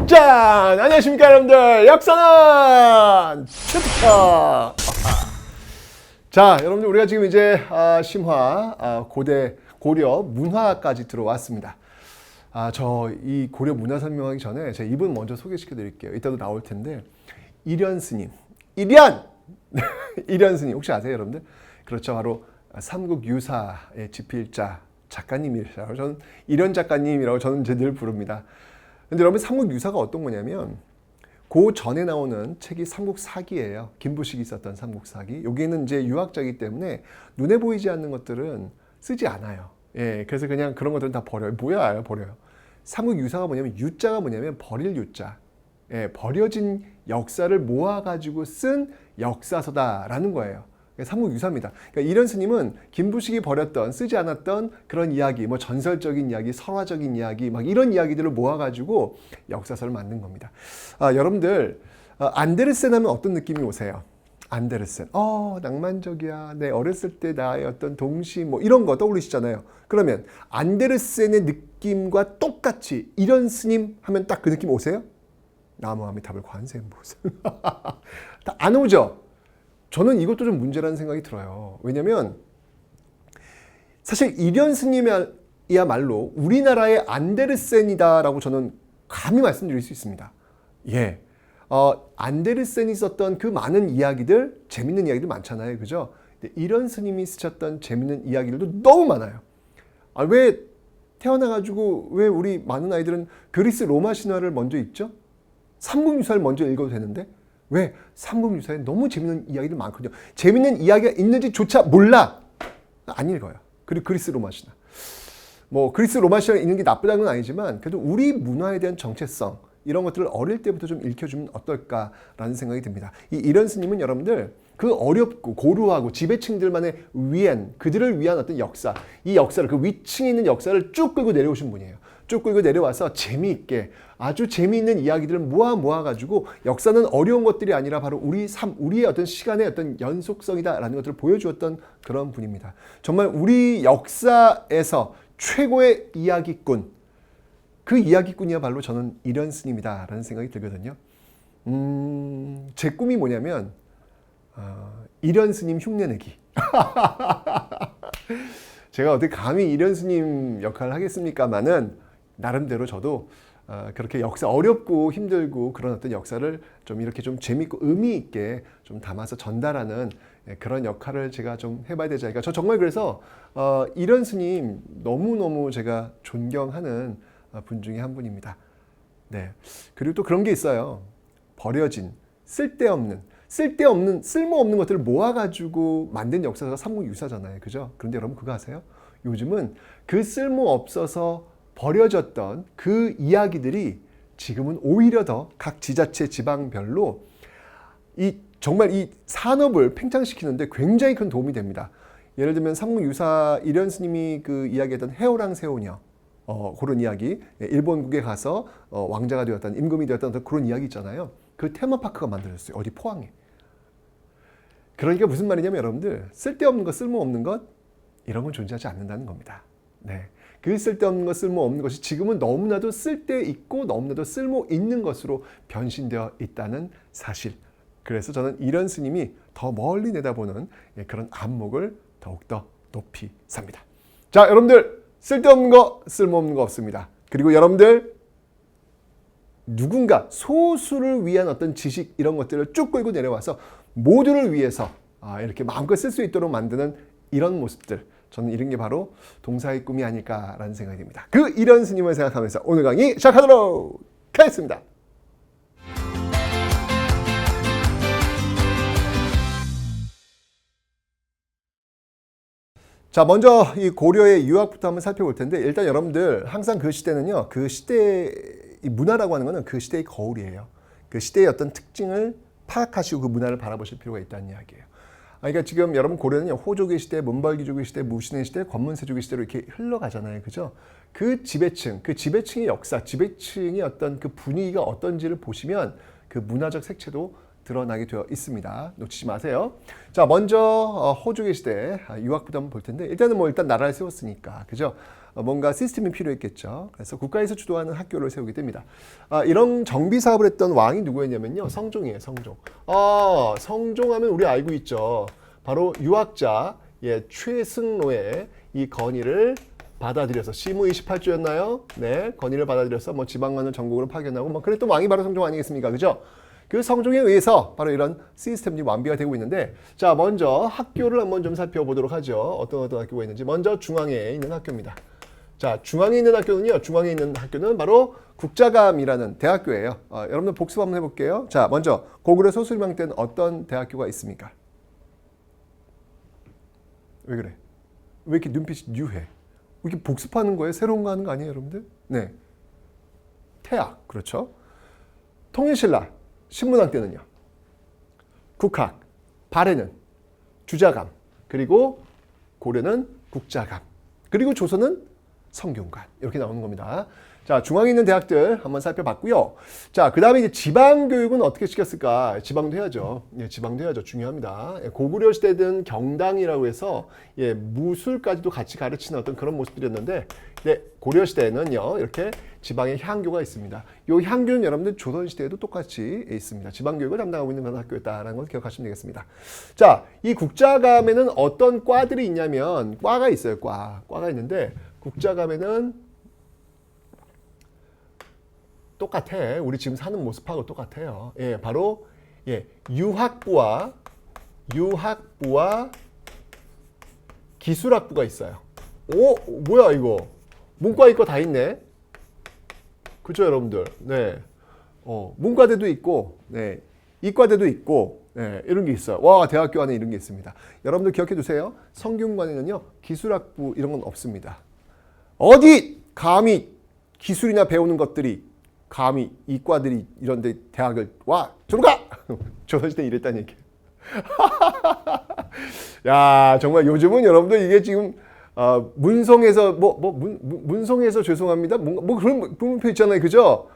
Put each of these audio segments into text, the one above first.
짠! 안녕하십니까 여러분들, 역사는 슈퍼. 자, 여러분들 우리가 지금 이제 심화, 고대, 고려 문화까지 들어왔습니다. 저 이 고려 문화 설명하기 전에 제가 이분 먼저 소개시켜 드릴게요. 이따도 나올 텐데, 일현 스님. 일현! 일현 스님 혹시 아세요 여러분들? 그렇죠, 바로 삼국유사의 집필자 작가님이시라고, 저는 일현 작가님이라고 저는 늘 부릅니다. 근데 여러분, 삼국유사가 어떤 거냐면 그 전에 나오는 책이 삼국사기예요. 김부식이 썼던 삼국사기. 여기는 이제 유학자이기 때문에 눈에 보이지 않는 것들은 쓰지 않아요. 예, 그래서 그냥 그런 것들은 다 버려요. 뭐야, 버려요. 삼국유사가 뭐냐면, 유자가 뭐냐면 버릴 유자. 예, 버려진 역사를 모아가지고 쓴 역사서다라는 거예요. 삼국유사입니다. 그러니까 이런 스님은 김부식이 버렸던, 쓰지 않았던 그런 이야기, 뭐 전설적인 이야기, 설화적인 이야기, 막 이런 이야기들을 모아가지고 역사서를 만든 겁니다. 여러분들, 안데르센 하면 어떤 느낌이 오세요? 안데르센. 낭만적이야. 내 어렸을 때 나의 어떤 동심, 뭐 이런 거 떠올리시잖아요. 그러면 안데르센의 느낌과 똑같이 이런 스님 하면 딱 그 느낌 오세요? 나무아미타불 관세음보살. 안 오죠? 저는 이것도 좀 문제라는 생각이 들어요. 왜냐면 사실 일현 스님이야말로 우리나라의 안데르센이다라고 저는 감히 말씀드릴 수 있습니다. 예, 안데르센이 썼던 그 많은 이야기들, 재밌는 이야기들 많잖아요, 그죠? 근데 일현 스님이 쓰셨던 재밌는 이야기들도 너무 많아요. 왜 태어나가지고 왜 우리 많은 아이들은 그리스 로마 신화를 먼저 읽죠? 삼국유사를 먼저 읽어도 되는데 왜? 삼국유사에 너무 재밌는 이야기들 많거든요. 재밌는 이야기가 있는지조차 몰라. 안 읽어요. 그리고 그리스 로마 신화. 뭐 그리스 로마 신화 읽는 게 나쁘다는 건 아니지만 그래도 우리 문화에 대한 정체성, 이런 것들을 어릴 때부터 좀 읽혀주면 어떨까라는 생각이 듭니다. 이 일현 스님은 여러분들 그 어렵고 고루하고 지배층들만의 위안, 그들을 위한 어떤 역사, 이 역사를, 그 위층에 있는 역사를 쭉 끌고 내려오신 분이에요. 쭉 끌고 내려와서 재미있게 아주 재미있는 이야기들을 모아가지고 역사는 어려운 것들이 아니라 바로 우리의 어떤 시간의 어떤 연속성이다라는 것들을 보여주었던 그런 분입니다. 정말 우리 역사에서 최고의 이야기꾼, 그 이야기꾼이야말로 저는 일현 스님이다라는 생각이 들거든요. 제 꿈이 뭐냐면 일현 스님 흉내내기. 제가 어떻게 감히 일현 스님 역할을 하겠습니까마는 나름대로 저도 그렇게 역사, 어렵고 힘들고 그런 어떤 역사를 좀 이렇게 좀 재밌고 의미 있게 좀 담아서 전달하는 그런 역할을 제가 좀 해봐야 되지 않을까. 저 정말 그래서 일현 스님 너무너무 제가 존경하는 분 중에 한 분입니다. 네. 그리고 또 그런 게 있어요. 버려진, 쓸모없는 것들을 모아가지고 만든 역사가 삼국유사잖아요. 그죠? 그런데 여러분 그거 아세요? 요즘은 그 쓸모없어서 버려졌던 그 이야기들이 지금은 오히려 더 각 지자체 지방별로 정말 이 산업을 팽창시키는데 굉장히 큰 도움이 됩니다. 예를 들면 삼국유사 일현 스님이 그 이야기했던 해오랑 세오녀, 그런 이야기, 일본국에 가서 왕자가 되었던, 임금이 되었던 그런 이야기 있잖아요. 그 테마파크가 만들어졌어요. 어디 포항에. 그러니까 무슨 말이냐면 여러분들, 쓸데없는 것, 쓸모없는 것, 이런 건 존재하지 않는다는 겁니다. 네. 그 쓸데없는 것, 쓸모없는 것이 지금은 너무나도 쓸데있고 너무나도 쓸모있는 것으로 변신되어 있다는 사실. 그래서 저는 일현 스님이 더 멀리 내다보는 그런 안목을 더욱더 높이 삽니다. 자, 여러분들, 쓸데없는 거, 쓸모없는 거 없습니다. 그리고 여러분들, 누군가 소수를 위한 어떤 지식, 이런 것들을 쭉 끌고 내려와서 모두를 위해서 이렇게 마음껏 쓸 수 있도록 만드는 이런 모습들, 저는 이런 게 바로 동사의 꿈이 아닐까라는 생각이 듭니다. 그 일현 스님을 생각하면서 오늘 강의 시작하도록 하겠습니다. 자, 먼저 이 고려의 유학부터 한번 살펴볼 텐데, 일단 여러분들 항상 그 시대는요, 그 시대의 문화라고 하는 것은 그 시대의 거울이에요. 그 시대의 어떤 특징을 파악하시고 그 문화를 바라보실 필요가 있다는 이야기예요. 그러니까 지금 여러분 고려는 호족의 시대, 문벌귀족의 시대, 무신의 시대, 권문세족의 시대로 이렇게 흘러가잖아요. 그죠? 그 지배층의 역사, 지배층의 어떤 그 분위기가 어떤지를 보시면 그 문화적 색채도 드러나게 되어 있습니다. 놓치지 마세요. 자, 먼저 호족의 시대, 유학부터 한번 볼 텐데, 일단 나라를 세웠으니까, 그죠? 뭔가 시스템이 필요했겠죠. 그래서 국가에서 주도하는 학교를 세우게 됩니다. 이런 정비 사업을 했던 왕이 누구였냐면요. 성종이에요. 성종. 성종하면 우리 알고 있죠. 바로 유학자 최승로의 이 건의를 받아들여서 시무 28조였나요? 네, 건의를 받아들여서 뭐 지방관을 전국으로 파견하고 뭐 그랬던 왕이 바로 성종 아니겠습니까? 그죠? 그 성종에 의해서 바로 이런 시스템이 완비가 되고 있는데, 자, 먼저 학교를 한번 좀 살펴보도록 하죠. 어떤 학교가 있는지. 먼저 중앙에 있는 학교입니다. 자, 중앙에 있는 학교는요. 중앙에 있는 학교는 바로 국자감이라는 대학교예요. 여러분들 복습 한번 해볼게요. 자, 먼저 고구려 소수림왕 때는 어떤 대학교가 있습니까? 왜 그래? 왜 이렇게 눈빛이 유해? 이렇게 복습하는 거예요? 새로운 거 하는 거 아니에요, 여러분들? 네. 태학, 그렇죠. 통일신라, 신문왕 때는요. 국학, 발해는 주자감, 그리고 고려는 국자감, 그리고 조선은 성균관. 이렇게 나오는 겁니다. 자, 중앙에 있는 대학들 한번 살펴봤고요. 자, 그 다음에 이제 지방교육은 어떻게 시켰을까? 지방도 해야죠. 지방도 해야죠. 중요합니다. 고구려 시대든 경당이라고 해서 무술까지도 같이 가르치는 어떤 그런 모습들이었는데, 고려 시대에는요, 이렇게 지방에 향교가 있습니다. 이 향교는 여러분들 조선 시대에도 똑같이 있습니다. 지방교육을 담당하고 있는 그런 학교였다라는 걸 기억하시면 되겠습니다. 자, 이 국자감에는 어떤 과들이 있냐면, 과가 있어요. 과가 있는데, 국자감에는 똑같아. 우리 지금 사는 모습하고 똑같아요. 바로 유학부와 기술학부가 있어요. 오, 뭐야 이거? 문과 이과 다 있네. 그렇죠, 여러분들. 네. 문과대도 있고, 네. 이과대도 있고, 네. 이런 게 있어요. 와, 대학교 안에 이런 게 있습니다. 여러분들 기억해 두세요. 성균관에는요, 기술학부 이런 건 없습니다. 어디 감히 기술이나 배우는 것들이 감히 이과들이 이런데 대학을 와 저로 가 조선시대 이랬다는 얘기예요. 야, 정말 요즘은 여러분들 이게 지금 문성에서 문성에서 죄송합니다. 뭐 그런 문표 있잖아요, 그죠?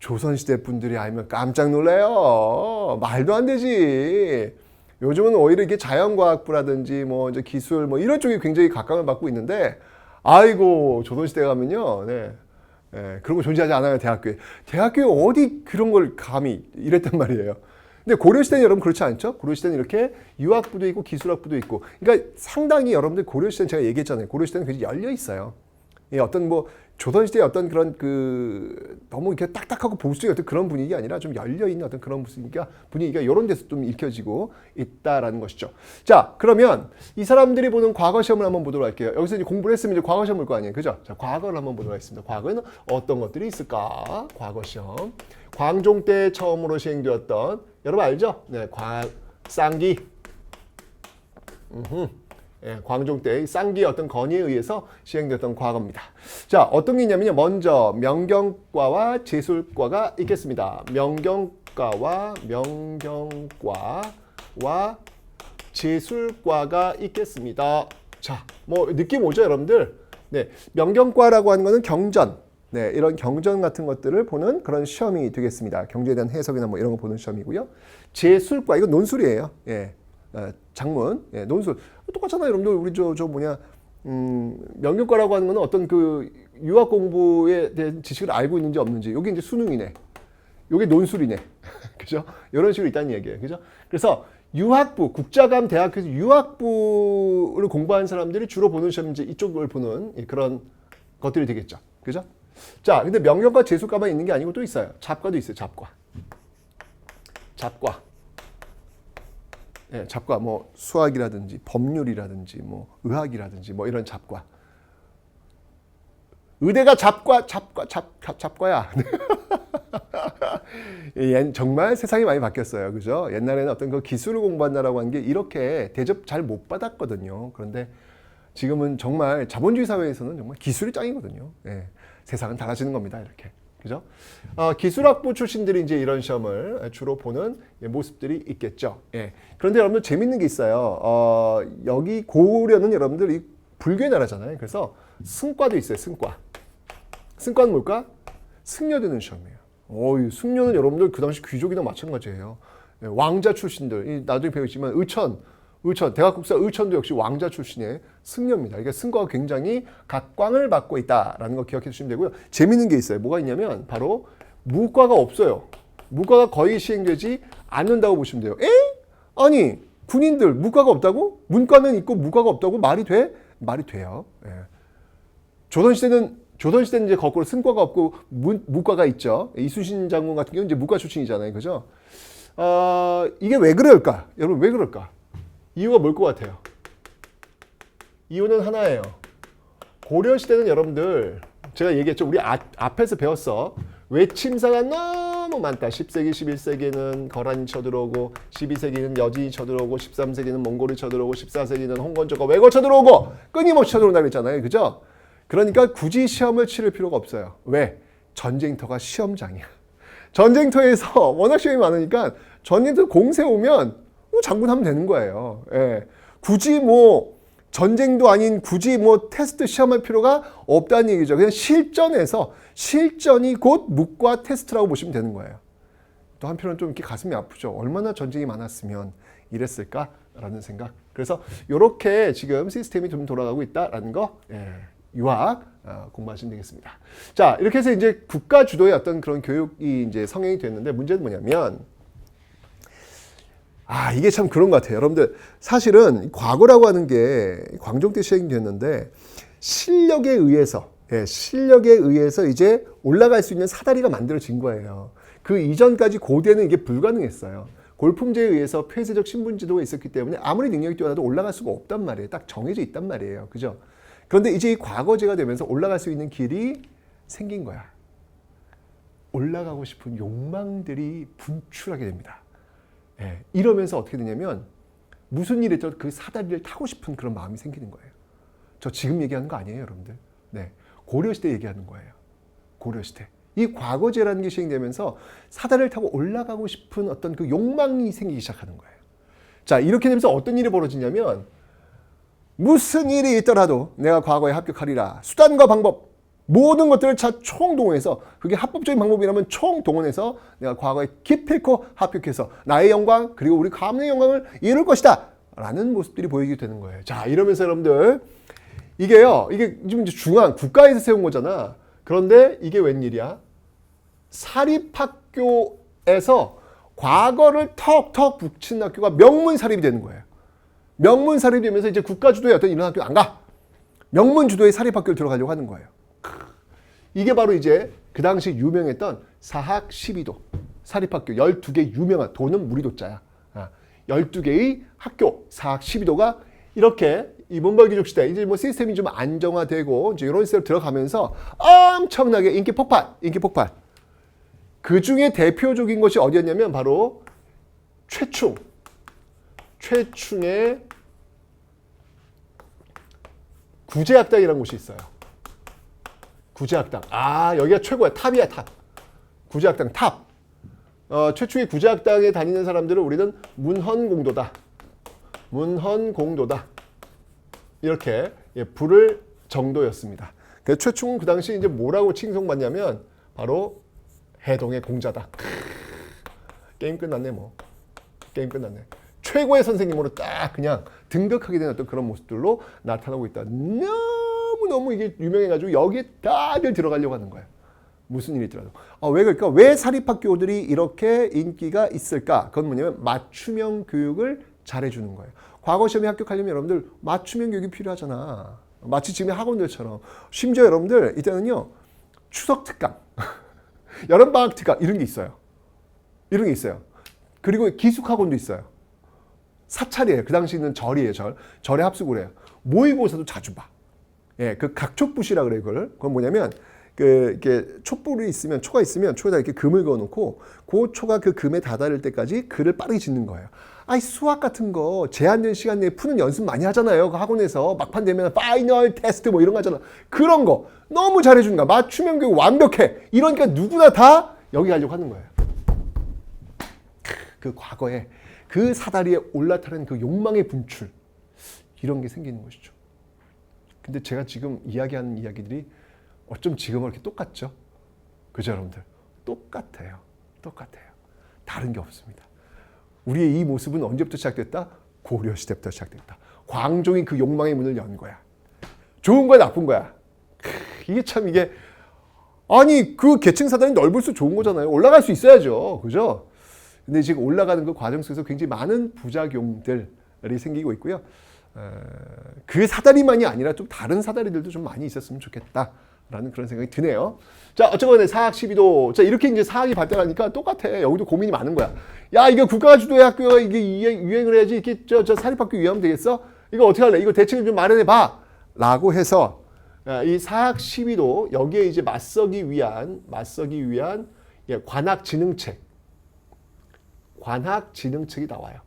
조선시대 분들이 알면 깜짝 놀래요. 말도 안 되지. 요즘은 오히려 이게 자연과학부라든지 뭐 이제 기술 뭐 이런 쪽이 굉장히 각광을 받고 있는데, 아이고 조선시대 가면요, 네. 그런 거 존재하지 않아요, 대학교에. 대학교에 어디 그런 걸 감히 이랬단 말이에요. 근데 고려시대는 여러분 그렇지 않죠? 고려시대는 이렇게 유학부도 있고 기술학부도 있고. 그러니까 상당히 여러분들 고려시대는 제가 얘기했잖아요. 고려시대는 굉장히 열려 있어요. 어떤 뭐 조선시대의 어떤 그런 너무 이렇게 딱딱하고 보수적인 어떤 그런 분위기 아니라 좀 열려있는 어떤 그런 분위기가 이런 데서 좀 읽혀지고 있다라는 것이죠. 자, 그러면 이 사람들이 보는 과거 시험을 한번 보도록 할게요. 여기서 이제 공부를 했으면 이제 과거 시험 볼 거 아니에요. 그죠? 자, 과거를 한번 보도록 하겠습니다. 과거에는 어떤 것들이 있을까? 과거 시험. 광종 때 처음으로 시행되었던, 여러분 알죠? 네, 쌍기. 광종 때의 쌍기의 어떤 건의에 의해서 시행됐던 과거입니다. 자, 어떤 게 있냐면요. 먼저 명경과와 제술과가 있겠습니다. 명경과와 제술과가 있겠습니다. 자, 뭐 느낌 오죠, 여러분들? 네, 명경과라고 하는 거는 경전, 네, 이런 경전 같은 것들을 보는 그런 시험이 되겠습니다. 경제에 대한 해석이나 뭐 이런 거 보는 시험이고요. 제술과, 이건 논술이에요. 장문, 논술. 똑같잖아요, 여러분들. 우리 명경과라고 하는 건 어떤 유학 공부에 대한 지식을 알고 있는지 없는지. 여기 이제 수능이네. 여기 논술이네. 그죠? 이런 식으로 있다는 얘기예요. 그죠? 그래서 유학부, 국자감 대학교에서 유학부를 공부하는 사람들이 주로 보는 시험이 이제 이쪽을 보는 그런 것들이 되겠죠. 그죠? 자, 근데 명경과 제술과만 있는 게 아니고 또 있어요. 잡과도 있어요, 잡과. 잡과, 뭐 수학이라든지 법률이라든지 뭐 의학이라든지 뭐 이런 잡과. 의대가 잡과야. 정말 세상이 많이 바뀌었어요, 그죠? 옛날에는 어떤 그 기술을 공부한다라고 하는 게 이렇게 대접 잘 못 받았거든요. 그런데 지금은 정말 자본주의 사회에서는 정말 기술이 짱이거든요. 세상은 달라지는 겁니다, 이렇게. 그죠? 기술학부 출신들이 이제 이런 시험을 주로 보는 모습들이 있겠죠. 그런데 여러분들 재밌는 게 있어요. 여기 고려는 여러분들 이 불교의 나라잖아요. 그래서 승과도 있어요, 승과. 승과는 뭘까? 승려되는 시험이에요. 승려는 여러분들 그 당시 귀족이나 마찬가지예요. 왕자 출신들, 나중에 배우지만 의천, 의천, 대각국사 의천도 역시 왕자 출신의 승려입니다. 그러니까 승과가 굉장히 각광을 받고 있다라는 거 기억해 주시면 되고요. 재밌는 게 있어요. 뭐가 있냐면 바로 무과가 없어요. 무과가 거의 시행되지 않는다고 보시면 돼요. 에? 아니 군인들 무과가 없다고? 문과는 있고 무과가 없다고 말이 돼? 말이 돼요. 예. 조선시대는 이제 거꾸로 승과가 없고 무과가 있죠. 이순신 장군 같은 경우는 이제 무과 출신이잖아요. 그죠? 이게 왜 그럴까? 여러분 왜 그럴까? 이유가 뭘 것 같아요? 이유는 하나예요. 고려시대는 여러분들 제가 얘기했죠. 우리 앞에서 배웠어. 외침사가 너무 많다. 10세기, 11세기는 거란이 쳐들어오고 12세기는 여진이 쳐들어오고 13세기는 몽골이 쳐들어오고 14세기는 홍건조가 왜고 쳐들어오고 끊임없이 쳐들어온다고 했잖아요. 그죠? 그러니까 굳이 시험을 치를 필요가 없어요. 왜? 전쟁터가 시험장이야. 전쟁터에서 워낙 시험이 많으니까 전쟁터 공세 오면 장군 하면 되는 거예요. 예. 굳이 뭐 전쟁도 아닌 굳이 뭐 테스트 시험할 필요가 없다는 얘기죠. 그냥 실전이 곧 묵과 테스트라고 보시면 되는 거예요. 또 한편으로는 좀 이렇게 가슴이 아프죠. 얼마나 전쟁이 많았으면 이랬을까라는 생각. 그래서 이렇게 지금 시스템이 좀 돌아가고 있다라는 거 유학 공부하시면 되겠습니다. 자, 이렇게 해서 이제 국가 주도의 어떤 그런 교육이 이제 성행이 됐는데 문제는 뭐냐면 이게 참 그런 것 같아요. 여러분들 사실은 과거라고 하는 게 광종 때 시행됐는데 실력에 의해서 이제 올라갈 수 있는 사다리가 만들어진 거예요. 그 이전까지 고대는 이게 불가능했어요. 골품제에 의해서 폐쇄적 신분제도가 있었기 때문에 아무리 능력이 뛰어나도 올라갈 수가 없단 말이에요. 딱 정해져 있단 말이에요. 그죠? 그런데 이제 이 과거제가 되면서 올라갈 수 있는 길이 생긴 거야. 올라가고 싶은 욕망들이 분출하게 됩니다. 이러면서 어떻게 되냐면 무슨 일이 있든 그 사다리를 타고 싶은 그런 마음이 생기는 거예요. 저 지금 얘기하는 거 아니에요, 여러분들. 고려시대 얘기하는 거예요. 고려시대. 이 과거제라는 게 시행되면서 사다리를 타고 올라가고 싶은 어떤 그 욕망이 생기기 시작하는 거예요. 자, 이렇게 되면서 어떤 일이 벌어지냐면 무슨 일이 있더라도 내가 과거에 합격하리라. 수단과 방법 모든 것들을 총동원해서 그게 합법적인 방법이라면 총동원해서 내가 과거에 기필코 합격해서 나의 영광 그리고 우리 가문의 영광을 이룰 것이다 라는 모습들이 보이게 되는 거예요. 자, 이러면서 여러분들 이게 지금 중앙 국가에서 세운 거잖아. 그런데 이게 웬일이야? 사립학교에서 과거를 턱턱 붙인 학교가 명문사립이 되는 거예요. 명문사립이 되면서 이제 국가 주도의 어떤 이런 학교 안 가. 명문 주도의 사립학교를 들어가려고 하는 거예요. 이게 바로 이제 그 당시 유명했던 사학 12도 사립학교 12개 유명한 도는 무리도자야. 12개의 학교 사학 12도가 이렇게 이 문벌기족 시대 이제 뭐 시스템이 좀 안정화되고 이제 이런 시대로 들어가면서 엄청나게 인기 폭발. 그 중에 대표적인 것이 어디였냐면 바로 최충의 구제학당이라는 곳이 있어요. 구제학당. 여기가 최고야. 탑이야, 탑. 구제학당 탑. 최충의 구제학당에 다니는 사람들은 우리는 문헌공도다. 이렇게 부를 정도였습니다. 그래서 최충은 그 당시 이제 뭐라고 칭송받냐면 바로 해동의 공자다. 게임 끝났네 뭐. 게임 끝났네. 최고의 선생님으로 딱 그냥 등극하게 된 어떤 그런 모습들로 나타나고 있다. 너무 이게 유명해가지고 여기에 다들 들어가려고 하는 거예요. 무슨 일이 있더라도. 왜 그럴까? 왜 사립학교들이 이렇게 인기가 있을까? 그건 뭐냐면 맞춤형 교육을 잘해주는 거예요. 과거 시험에 합격하려면 여러분들 맞춤형 교육이 필요하잖아. 마치 지금의 학원들처럼. 심지어 여러분들 이때는요. 추석 특강, 여름방학 특강 이런 게 있어요. 그리고 기숙학원도 있어요. 사찰이에요. 그 당시는 절이에요. 절에 합숙을 해요. 모의고사도 자주 봐. 그 각촉붓이라 그래요. 그건 뭐냐면 이렇게 촛불이 있으면 초가 있으면 초에다 이렇게 금을 그어놓고 그 초가 그 금에 다다를 때까지 글을 빠르게 짓는 거예요. 수학 같은 거 제한된 시간 내에 푸는 연습 많이 하잖아요. 그 학원에서 막판 되면 파이널 테스트 뭐 이런 거 하잖아. 그런 거 너무 잘해주는 거야. 맞춤형 교육 완벽해. 이러니까 누구나 다 여기 가려고 하는 거예요. 그 과거에 그 사다리에 올라타는 그 욕망의 분출 이런 게 생기는 것이죠. 근데 제가 지금 이야기하는 이야기들이 어쩜 지금은 이렇게 똑같죠? 그죠, 여러분들? 똑같아요. 다른 게 없습니다. 우리의 이 모습은 언제부터 시작됐다? 고려 시대부터 시작됐다. 광종이 그 욕망의 문을 연 거야. 좋은 거야, 나쁜 거야. 이게 참 이게 아니 그 계층 사단이 넓을수록 좋은 거잖아요. 올라갈 수 있어야죠, 그죠? 근데 지금 올라가는 그 과정 속에서 굉장히 많은 부작용들이 생기고 있고요. 그 사다리만이 아니라 좀 다른 사다리들도 좀 많이 있었으면 좋겠다라는 그런 생각이 드네요. 자, 어쨌거나 사학 12도. 자, 이렇게 이제 사학이 발달하니까 똑같아. 여기도 고민이 많은 거야. 야, 이거 국가가 주도의 학교가 이게 유행을 해야지. 이렇게 저 사립학교 유행하면 되겠어? 이거 어떻게 할래? 이거 대책을 좀 마련해 봐. 라고 해서 이 사학 12도 여기에 이제 맞서기 위한 관학진흥책이 나와요.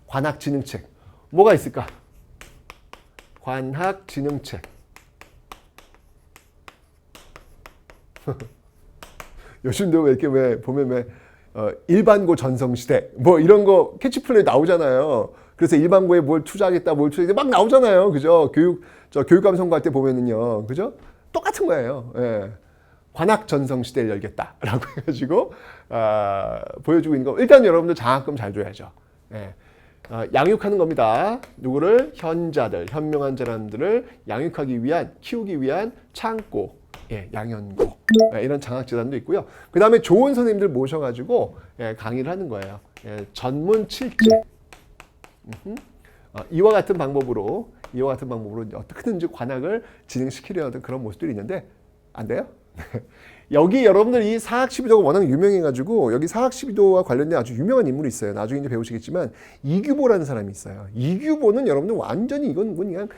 관학진흥책. 뭐가 있을까? 관학진흥책. 요즘도 왜 보면 일반고 전성시대 뭐 이런 거 캐치플레이 나오잖아요. 그래서 일반고에 뭘 투자하겠다 막 나오잖아요. 그죠? 교육감 선거할 때 보면은요. 그죠? 똑같은 거예요. 예. 관학 전성시대를 열겠다라고 해가지고 보여주고 있는 거. 일단 여러분들 장학금 잘 줘야죠. 예. 양육하는 겁니다. 누구를? 현명한 사람들을 양육하기 위한, 키우기 위한 창고, 양연고 이런 장학재단도 있고요. 그 다음에 좋은 선생님들 모셔가지고 강의를 하는 거예요. 전문 7제. 이와 같은 방법으로 어떻게든지 관학을 진행시키려는 그런 모습들이 있는데 안 돼요? 여기 여러분들 이 사학 12도가 워낙 유명해가지고 여기 사학 12도와 관련된 아주 유명한 인물이 있어요. 나중에 이제 배우시겠지만 이규보라는 사람이 있어요. 이규보는 여러분들 완전히 이건 그냥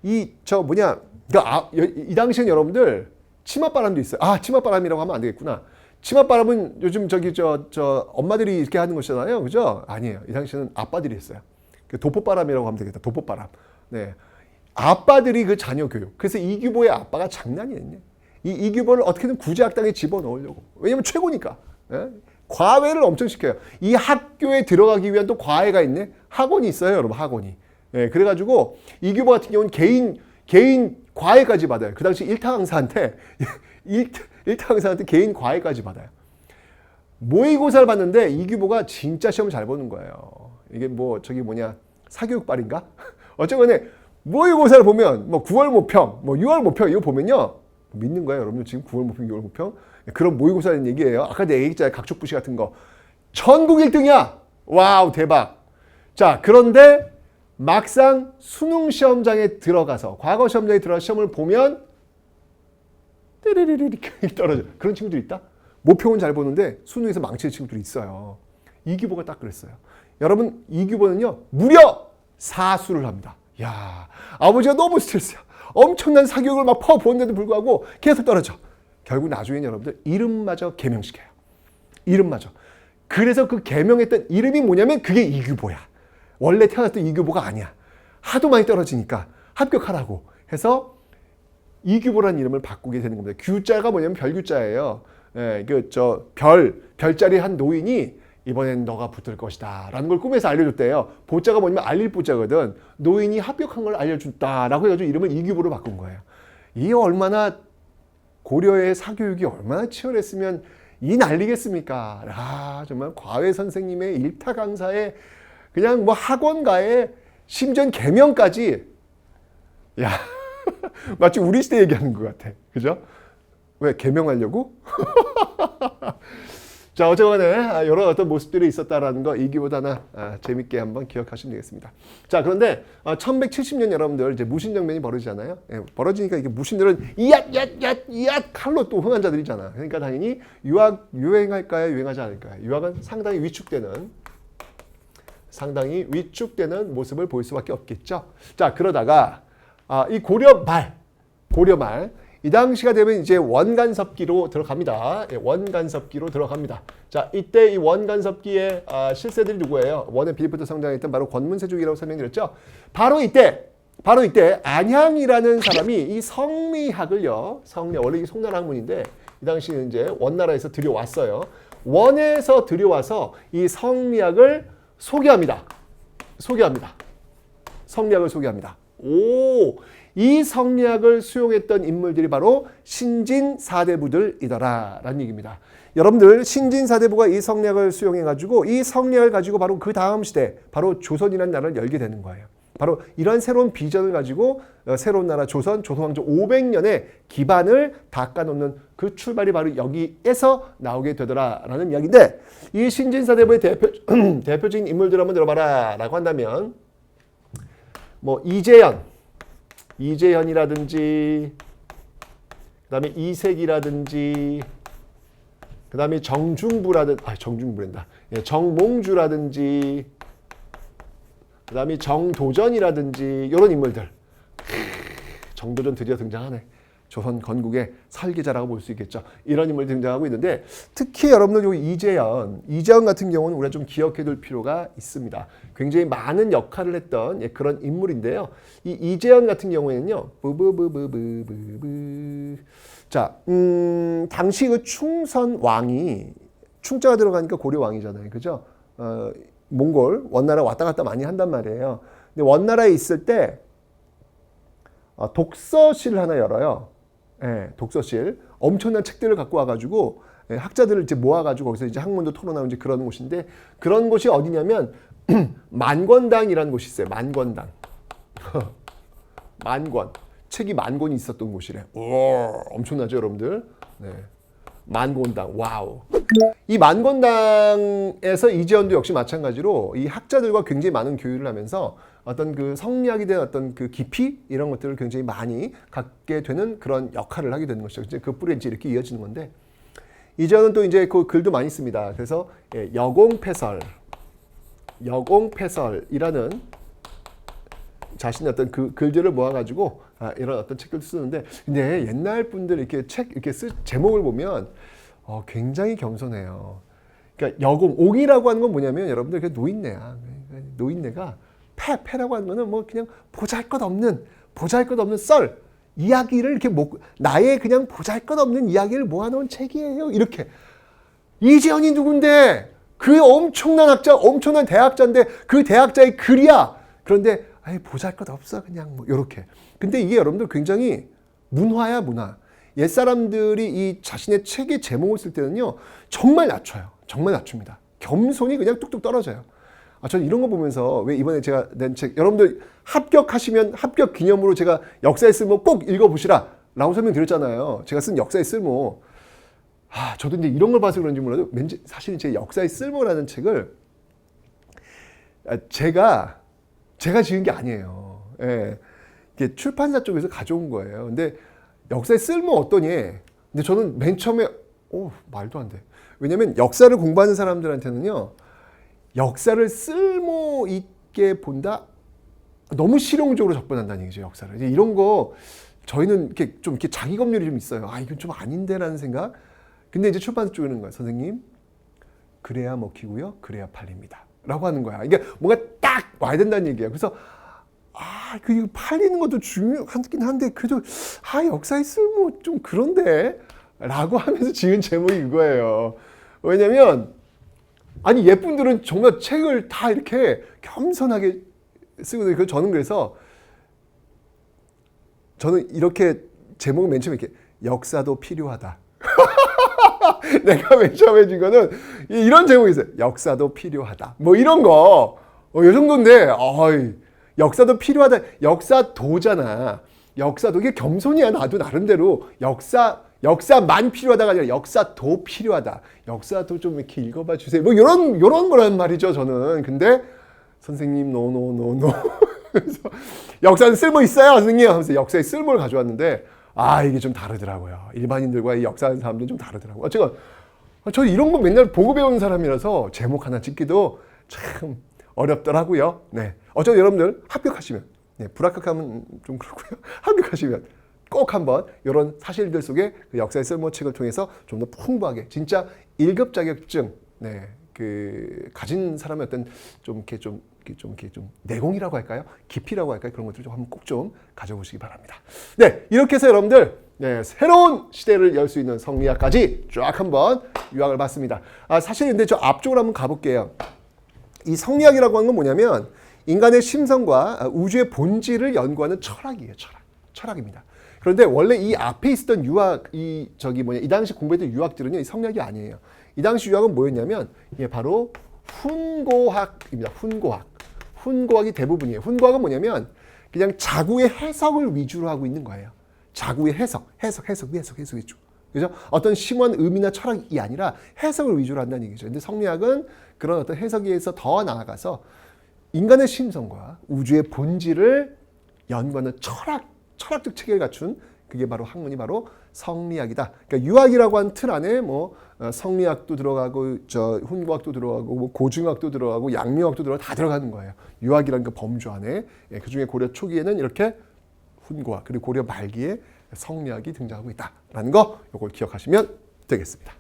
이 당시엔 여러분들 치맛바람도 있어요. 치맛바람이라고 하면 안 되겠구나. 치맛바람은 요즘 엄마들이 이렇게 하는 것이잖아요. 그죠? 아니에요. 이 당시에는 아빠들이 했어요. 도포바람이라고 하면 되겠다. 도포바람. 네. 아빠들이 그 자녀 교육. 그래서 이규보의 아빠가 장난이 아니에요. 이 이규보를 어떻게든 구제학당에 집어넣으려고. 왜냐면 최고니까. 예? 과외를 엄청 시켜요. 이 학교에 들어가기 위한 또 과외가 있네. 학원이 있어요, 여러분. 학원이. 예, 그래가지고 이규보 같은 경우는 개인 과외까지 받아요. 그 당시 일타 강사한테 개인 과외까지 받아요. 모의고사를 봤는데 이규보가 진짜 시험 잘 보는 거예요. 이게 사교육발인가? 어쨌거나 모의고사를 보면 9월 모평, 6월 모평 이거 보면요. 믿는 거예요, 여러분들. 지금 9월 모평, 6월 모평 그런 모의고사라는 얘기예요. 아까 내가 얘기했잖아요. 각촉부시 같은 거. 전국 1등이야. 와우, 대박. 자, 그런데 막상 수능 시험장에 들어가서 과거 시험장에 들어가서 시험을 보면 띠리리리 떨어져. 그런 친구들이 있다. 모평은 잘 보는데 수능에서 망치는 친구들이 있어요. 이규보가 딱 그랬어요. 여러분, 이규보는요 무려 사수를 합니다. 야, 아버지가 너무 스트레스야. 엄청난 사교육을 막 퍼부었는데도 불구하고 계속 떨어져. 결국 나중에 여러분들 이름마저 개명시켜요. 이름마저. 그래서 그 개명했던 이름이 뭐냐면 그게 이규보야. 원래 태어났던 이규보가 아니야. 하도 많이 떨어지니까 합격하라고 해서 이규보라는 이름을 바꾸게 되는 겁니다. 규자가 뭐냐면 별규자예요. 별자리 한 노인이 이번엔 너가 붙을 것이다 라는 걸 꿈에서 알려줬대요. 보자가 뭐냐면 알릴 보자거든. 노인이 합격한 걸 알려준다라고 해가지고 이름을 이규보로 바꾼 거예요. 이 얼마나 고려의 사교육이 얼마나 치열했으면 이 난리겠습니까? 정말 과외 선생님의 일타 강사의 그냥 학원가에 심지어 개명까지. 야, 마치 우리 시대 얘기하는 것 같아. 그죠? 왜 개명하려고? 자, 어쨌거나 여러 어떤 모습들이 있었다라는 거 이기보다는 재밌게 한번 기억하시면 되겠습니다. 자, 그런데 1170년 여러분들 이제 무신정변이 벌어지잖아요. 벌어지니까 이게 무신들은 이앗 칼로 또 흥한 자들이잖아. 그러니까 당연히 유학 유행할까요? 유행하지 않을까요? 유학은 상당히 위축되는 모습을 보일 수밖에 없겠죠. 자, 그러다가 이 고려 말 이 당시가 되면 이제 원간섭기로 들어갑니다. 원간섭기로 들어갑니다. 자, 이때 이 원간섭기의 실세들이 누구예요? 원의 빌부터 성장했던 바로 권문세족이라고 설명드렸죠. 바로 이때 안향이라는 사람이 이 성리학을요. 원래 이게 송나라 학문인데 이 당시에 이제 원나라에서 들여왔어요. 원에서 들여와서 이 성리학을 소개합니다. 성리학을 소개합니다. 오, 이 성리학을 수용했던 인물들이 바로 신진사대부들이더라 라는 얘기입니다. 여러분들 신진사대부가 이 성리학을 수용해가지고 이 성리학을 가지고 바로 그 다음 시대 바로 조선이라는 나라를 열게 되는 거예요. 바로 이런 새로운 비전을 가지고 새로운 나라 조선, 조선왕조 500년의 기반을 닦아놓는 그 출발이 바로 여기에서 나오게 되더라라는 이야기인데, 이 신진사대부의 대표적인 인물들 한번 들어봐라 라고 한다면 뭐 이재현이라든지 그 다음에 이색이라든지 그 다음에 정몽주라든지 그 다음에 정도전이라든지 이런 인물들. 정도전 드디어 등장하네. 조선 건국의 설계자라고 볼 수 있겠죠. 이런 인물이 등장하고 있는데, 특히 여러분들 요 이재현 같은 경우는 우리가 좀 기억해둘 필요가 있습니다. 굉장히 많은 역할을 했던 그런 인물인데요. 이 이재현 같은 경우에는요. 자, 당시 그 충선 왕이, 충자가 들어가니까 고려 왕이잖아요. 그죠? 몽골 원나라 왔다 갔다 많이 한단 말이에요. 근데 원나라에 있을 때 독서실을 하나 열어요. 예, 독서실. 엄청난 책들을 갖고 와가지고 학자들을 이제 모아가지고 거기서 이제 학문도 토론하고 이제 그런 곳인데, 그런 곳이 어디냐면 만권당이라는 곳이 있어요. 만권당. 만권. 책이 10,000권이 있었던 곳이래. 오, 엄청나죠, 여러분들? 네. 만권당. 와우. 이 만권당에서 이재현도 역시 마찬가지로 이 학자들과 굉장히 많은 교류를 하면서 어떤 그 성리학에 대한 어떤 그 깊이 이런 것들을 굉장히 많이 갖게 되는 그런 역할을 하게 되는 것이죠. 이제 그 뿌리에 이제 이렇게 이어지는 건데, 이재현은 또 이제 그 글도 많이 씁니다. 그래서 여공패설이라는 자신의 어떤 그 글들을 모아가지고 이런 어떤 책을 쓰는데, 근데 옛날 분들 이렇게 책 이렇게 제목을 보면 굉장히 겸손해요. 그러니까 옹이라고 하는 건 뭐냐면 여러분들 그 노인네야. 노인네가 패라고 하는 거는 뭐 그냥 보잘것없는 썰 이야기를 이렇게 나의 그냥 보잘것없는 이야기를 모아놓은 책이에요. 이렇게. 이재현이 누군데? 그 엄청난 학자, 엄청난 대학자인데 그 대학자의 글이야. 그런데 보잘것없어 그냥 뭐 요렇게. 근데 이게 여러분들 굉장히 문화야, 문화. 옛사람들이 이 자신의 책의 제목을 쓸 때는요, 정말 낮춰요. 정말 낮춥니다. 겸손이 그냥 뚝뚝 떨어져요. 저는 이런 거 보면서, 왜 이번에 제가 낸 책, 여러분들 합격하시면 합격 기념으로 제가 역사의 쓸모 꼭 읽어보시라 라고 설명드렸잖아요. 제가 쓴 역사의 쓸모. 저도 이제 이런 걸 봐서 그런지 몰라도 왠지 사실 제 역사의 쓸모라는 책을 제가 지은 게 아니에요. 예. 이게 출판사 쪽에서 가져온 거예요. 근데 역사의 쓸모 어떠니? 근데 저는 맨 처음에 말도 안 돼. 왜냐면 역사를 공부하는 사람들한테는요, 역사를 쓸모 있게 본다? 너무 실용적으로 접근한다는 얘기죠, 역사를. 이제 이런 거 저희는 이렇게 자기 검열이 좀 있어요. 이건 좀 아닌데라는 생각. 근데 이제 출판사 쪽에는 거예요. 선생님, 그래야 먹히고요, 그래야 팔립니다. 라고 하는 거야. 이게 뭔가 딱 와야 된다는 얘기예요. 그래서 그 팔리는 것도 중요하긴 한데 그래도 역사의 쓸모 좀 그런데 라고 하면서 지은 제목이 이거예요. 왜냐면 예쁜들은 정말 책을 다 이렇게 겸손하게 쓰거든요. 저는 그래서 저는 이렇게 제목을 맨 처음에 이렇게 역사도 필요하다. 내가 맨 처음에 준 거는 이런 제목이 있어요. 역사도 필요하다. 뭐 이런 거. 이 정도인데 역사도 필요하다. 역사도잖아. 역사도 이게 겸손이야. 나도 나름대로 역사만 필요하다가 아니라 역사도 필요하다. 역사도 좀 이렇게 읽어봐 주세요. 뭐 이런 거란 말이죠, 저는. 근데 선생님 노. 그래서 역사는 쓸모 있어요, 선생님. 하면서 역사의 쓸모를 가져왔는데 이게 좀 다르더라고요. 일반인들과 역사하는 사람들은 좀 다르더라고요. 저 이런 거 맨날 보고 배우는 사람이라서 제목 하나 짓기도 참 어렵더라고요. 네. 어쩌면 여러분들 합격하시면, 불합격하면 좀 그렇고요. 합격하시면 꼭 한번 이런 사실들 속에 그 역사의 쓸모 책을 통해서 좀 더 풍부하게, 진짜 1급 자격증, 가진 사람의 어떤 좀 내공이라고 할까요? 깊이라고 할까요? 그런 것들을 한번 꼭 좀 가져보시기 바랍니다. 네, 이렇게 해서 여러분들 새로운 시대를 열 수 있는 성리학까지 쫙 한번 요약을 봤습니다. 사실 근데 저 앞쪽으로 한번 가볼게요. 이 성리학이라고 하는 건 뭐냐면 인간의 심성과 우주의 본질을 연구하는 철학이에요. 철학입니다. 그런데 원래 이 앞에 있었던 유학, 이 당시 공부했던 유학들은요, 이 성리학이 아니에요. 이 당시 유학은 뭐였냐면, 이게 바로 훈고학입니다. 훈고학이 대부분이에요. 훈고학은 뭐냐면, 그냥 자구의 해석을 위주로 하고 있는 거예요. 자구의 해석 위주. 그죠? 어떤 심오한 의미나 철학이 아니라 해석을 위주로 한다는 얘기죠. 근데 성리학은 그런 어떤 해석에 의해서 더 나아가서 인간의 심성과 우주의 본질을 연구하는 철학적 체계를 갖춘 그게 바로 학문이 바로 성리학이다. 그러니까 유학이라고 한 틀 안에 성리학도 들어가고 훈고학도 들어가고 고중학도 들어가고 양묘학도 들어가고 다 들어가는 거예요. 유학이라는 그 범주 안에. 그중에 고려 초기에는 이렇게 훈고학 그리고 고려 말기에 성리학이 등장하고 있다라는 거 이걸 기억하시면 되겠습니다.